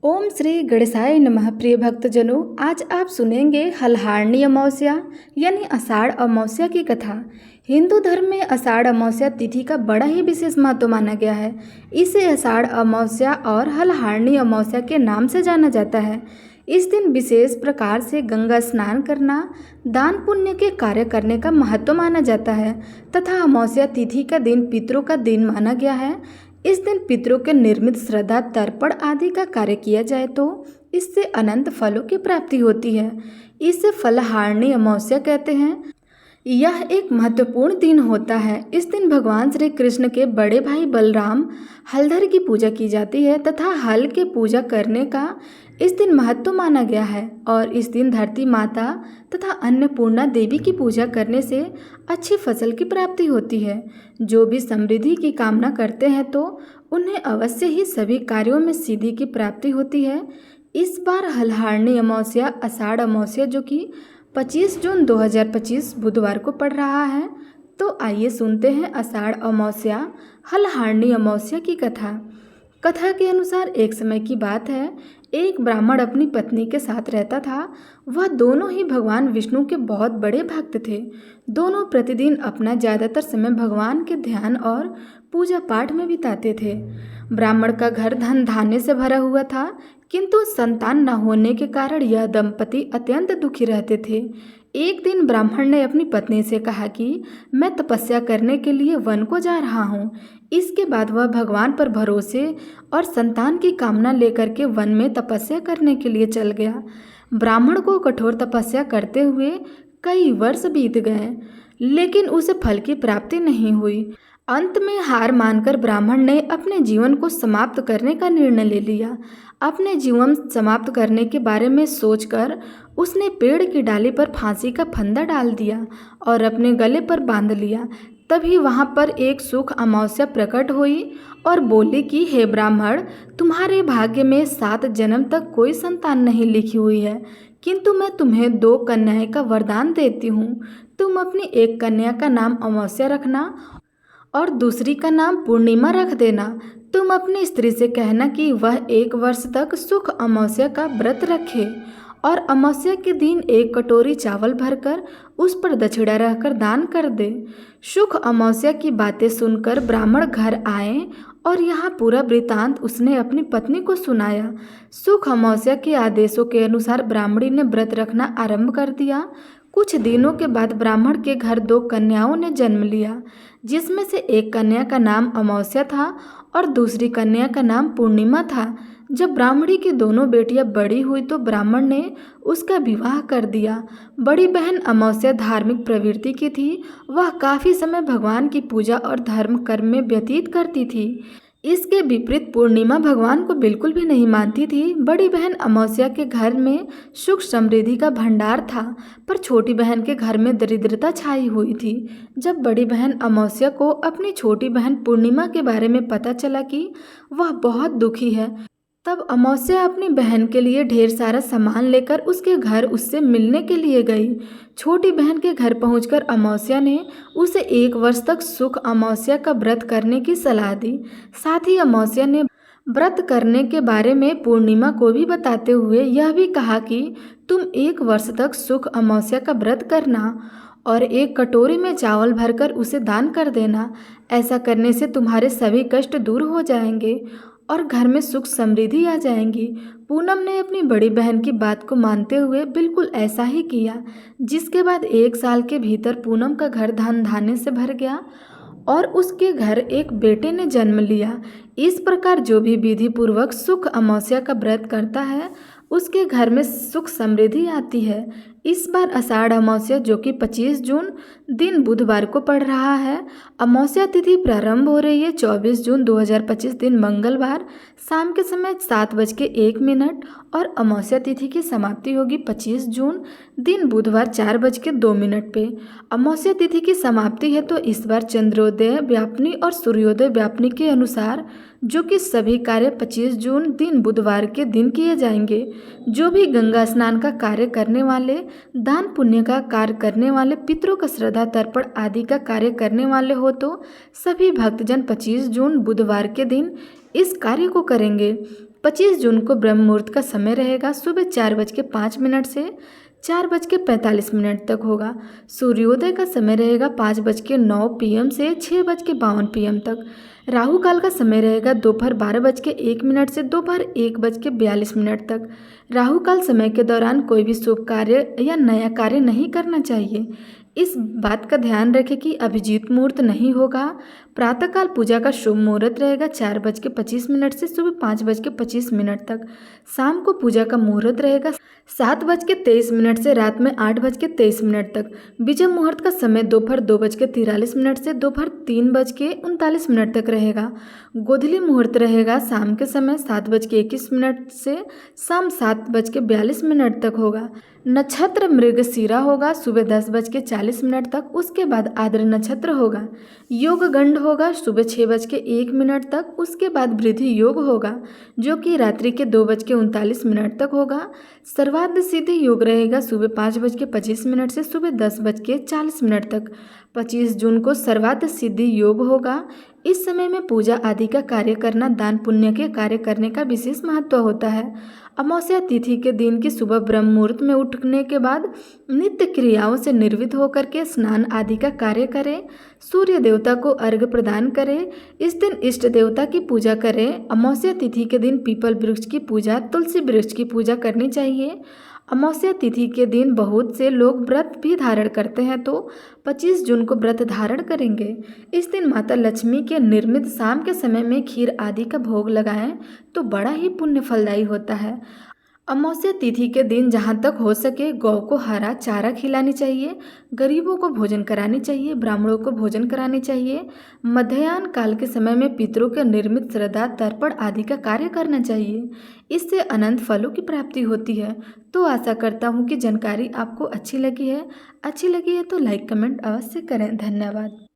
ओम श्री गणेशाय नमः। प्रिय भक्तजनों, आज आप सुनेंगे हल्हारणी अमावस्या यानी आषाढ़ अमावस्या की कथा। हिंदू धर्म में आषाढ़ अमावस्या तिथि का बड़ा ही विशेष महत्व माना गया है। इसे आषाढ़ अमावस्या और हल्हारणी अमावस्या के नाम से जाना जाता है। इस दिन विशेष प्रकार से गंगा स्नान करना, दान पुण्य के कार्य करने का महत्व माना जाता है तथा अमावस्या तिथि का दिन पितरों का दिन माना गया है। इस दिन पितरों के निर्मित श्रद्धा तर्पण आदि का कार्य किया जाए तो इससे अनंत फलों की प्राप्ति होती है। इसे फलहारणी अमावस्या कहते हैं। यह एक महत्वपूर्ण दिन होता है। इस दिन भगवान श्री कृष्ण के बड़े भाई बलराम हलधर की पूजा की जाती है तथा हल के पूजा करने का इस दिन महत्व माना गया है। और इस दिन धरती माता तथा अन्नपूर्णा देवी की पूजा करने से अच्छी फसल की प्राप्ति होती है। जो भी समृद्धि की कामना करते हैं तो उन्हें अवश्य ही सभी कार्यों में सिद्धि की प्राप्ति होती है। इस बार हल्हारणी अमावस्या आषाढ़ अमावस्या जो कि 25 जून 2025 बुधवार को पड़ रहा है। तो आइए सुनते हैं आषाढ़ अमावस्या हल्हारणी अमावस्या की कथा। कथा के अनुसार एक समय की बात है, एक ब्राह्मण अपनी पत्नी के साथ रहता था। वह दोनों ही भगवान विष्णु के बहुत बड़े भक्त थे। दोनों प्रतिदिन अपना ज़्यादातर समय भगवान के ध्यान और पूजा पाठ में बिताते थे। ब्राह्मण का घर धन धान्य से भरा हुआ था, किंतु संतान न होने के कारण यह दंपति अत्यंत दुखी रहते थे। एक दिन ब्राह्मण ने अपनी पत्नी से कहा कि मैं तपस्या करने के लिए वन को जा रहा हूँ। इसके बाद वह भगवान पर भरोसे और संतान की कामना लेकर के वन में तपस्या करने के लिए चल गया। ब्राह्मण को कठोर तपस्या करते हुए कई वर्ष बीत गए, लेकिन उसे फल की प्राप्ति नहीं हुई। अंत में हार मानकर ब्राह्मण ने अपने जीवन को समाप्त करने का निर्णय ले लिया। अपने जीवन समाप्त करने के बारे में सोचकर उसने पेड़ की डाली पर फांसी का फंदा डाल दिया और अपने गले पर बांध लिया। तभी वहाँ पर एक सुख अमावस्या प्रकट हुई और बोली कि हे ब्राह्मण, तुम्हारे भाग्य में 7 जन्म तक कोई संतान नहीं लिखी हुई है, किंतु मैं तुम्हें 2 कन्याएं का वरदान देती हूँ। तुम अपनी एक कन्या का नाम अमावस्या रखना और दूसरी का नाम पूर्णिमा रख देना। तुम अपनी स्त्री से कहना कि वह 1 वर्ष तक सुख अमावस्या का व्रत रखे और अमावस्या के दिन 1 कटोरी चावल भरकर उस पर दक्षिणा रहकर दान कर दे। सुख अमावस्या की बातें सुनकर ब्राह्मण घर आए और यहाँ पूरा वृतांत उसने अपनी पत्नी को सुनाया। सुख अमावस्या के आदेशों के अनुसार ब्राह्मणी ने व्रत रखना आरंभ कर दिया। कुछ दिनों के बाद ब्राह्मण के घर 2 कन्याओं ने जन्म लिया, जिसमें से एक कन्या का नाम अमावस्या था और दूसरी कन्या का नाम पूर्णिमा था। जब ब्राह्मणी की दोनों बेटियां बड़ी हुई तो ब्राह्मण ने उसका विवाह कर दिया। बड़ी बहन अमावस्या धार्मिक प्रवृत्ति की थी। वह काफ़ी समय भगवान की पूजा और धर्म कर्म में व्यतीत करती थी। इसके विपरीत पूर्णिमा भगवान को बिल्कुल भी नहीं मानती थी। बड़ी बहन अमावस्या के घर में सुख समृद्धि का भंडार था, पर छोटी बहन के घर में दरिद्रता छाई हुई थी। जब बड़ी बहन अमावस्या को अपनी छोटी बहन पूर्णिमा के बारे में पता चला कि वह बहुत दुखी है, तब अमावस्या अपनी बहन के लिए ढेर सारा सामान लेकर उसके घर उससे मिलने के लिए गई। छोटी बहन के घर पहुंचकर अमावस्या ने उसे 1 वर्ष तक सुख अमावस्या का व्रत करने की सलाह दी। साथ ही अमावस्या ने व्रत करने के बारे में पूर्णिमा को भी बताते हुए यह भी कहा कि तुम 1 वर्ष तक सुख अमावस्या का व्रत करना और 1 कटोरी में चावल भरकर उसे दान कर देना। ऐसा करने से तुम्हारे सभी कष्ट दूर हो जाएंगे और घर में सुख समृद्धि आ जाएंगी। पूनम ने अपनी बड़ी बहन की बात को मानते हुए बिल्कुल ऐसा ही किया, जिसके बाद 1 साल के भीतर पूनम का घर धन धान्य से भर गया और उसके घर एक बेटे ने जन्म लिया। इस प्रकार जो भी विधि पूर्वक सुख अमावस्या का व्रत करता है उसके घर में सुख समृद्धि आती है। इस बार आषाढ़ अमावस्या जो कि 25 जून दिन बुधवार को पड़ रहा है। अमावस्या तिथि प्रारंभ हो रही है 24 जून 2025 दिन मंगलवार शाम के समय 7:01 और अमावस्या तिथि की समाप्ति होगी 25 जून दिन बुधवार 4:02 पे। अमावस्या तिथि की समाप्ति है तो इस बार चंद्रोदय व्यापनी और सूर्योदय व्यापनी के अनुसार जो कि सभी कार्य 25 जून दिन बुधवार के दिन किए जाएंगे। जो भी गंगा स्नान का कार्य करने वाले, दान पुण्य का कार्य करने वाले, पितरों का श्रद्धा तर्पण आदि का कार्य करने वाले हो तो सभी भक्तजन 25 जून बुधवार के दिन इस कार्य को करेंगे। 25 जून को ब्रह्म मुहूर्त का समय रहेगा, सुबह 4:05 से 4:45 तक होगा। सूर्योदय का समय रहेगा 5:09 PM से 6:52 PM तक। राहु काल का समय रहेगा दोपहर 12:01 से दोपहर 1:42 तक। राहु काल समय के दौरान कोई भी शुभ कार्य या नया कार्य नहीं करना चाहिए। इस बात का ध्यान रखें कि अभिजीत मुहूर्त नहीं होगा। प्रातःकाल पूजा का शुभ मुहूर्त रहेगा 4:25 से सुबह 5:25 तक। शाम को पूजा का मुहूर्त रहेगा 7:23 से रात में 8:23 तक। विजय मुहूर्त का समय दोपहर 2:43 से दोपहर 3:39 तक रहेगा। गोधूली मुहूर्त रहेगा शाम के समय 7:21 से शाम 7:42 तक होगा। नक्षत्र मृगशिरा होगा सुबह 10:40 तक, उसके बाद आद्र नक्षत्र होगा। योग गंड होगा सुबह 6:01 तक, उसके बाद वृद्धि योग होगा जो कि रात्रि के 2:39 तक होगा। सर्वार्ध सिद्धि योग रहेगा सुबह 5:25 से सुबह 10:40 तक। 25 जून को सर्वार्ध सिद्धि योग होगा। इस समय में पूजा आदि का कार्य करना, दान पुण्य के कार्य करने का विशेष महत्व होता है। अमावस्या तिथि के दिन की सुबह ब्रह्म मुहूर्त में उठने के बाद नित्य क्रियाओं से निर्वृत्त होकर के स्नान आदि का कार्य करें। सूर्य देवता को अर्घ्य प्रदान करें। इस दिन इष्ट देवता की पूजा करें। अमावस्या तिथि के दिन पीपल वृक्ष की पूजा, तुलसी वृक्ष की पूजा करनी चाहिए। अमावस्या तिथि के दिन बहुत से लोग व्रत भी धारण करते हैं, तो 25 जून को व्रत धारण करेंगे। इस दिन माता लक्ष्मी के निर्मित शाम के समय में खीर आदि का भोग लगाएं तो बड़ा ही पुण्य फलदायी होता है। अमावस्या तिथि के दिन जहाँ तक हो सके गौ को हरा चारा खिलानी चाहिए, गरीबों को भोजन करानी चाहिए, ब्राह्मणों को भोजन करानी चाहिए। मध्याह्न काल के समय में पितरों के निर्मित श्रद्धा तर्पण आदि का कार्य करना चाहिए। इससे अनंत फलों की प्राप्ति होती है। तो आशा करता हूँ कि जानकारी आपको अच्छी लगी है तो लाइक कमेंट अवश्य करें। धन्यवाद।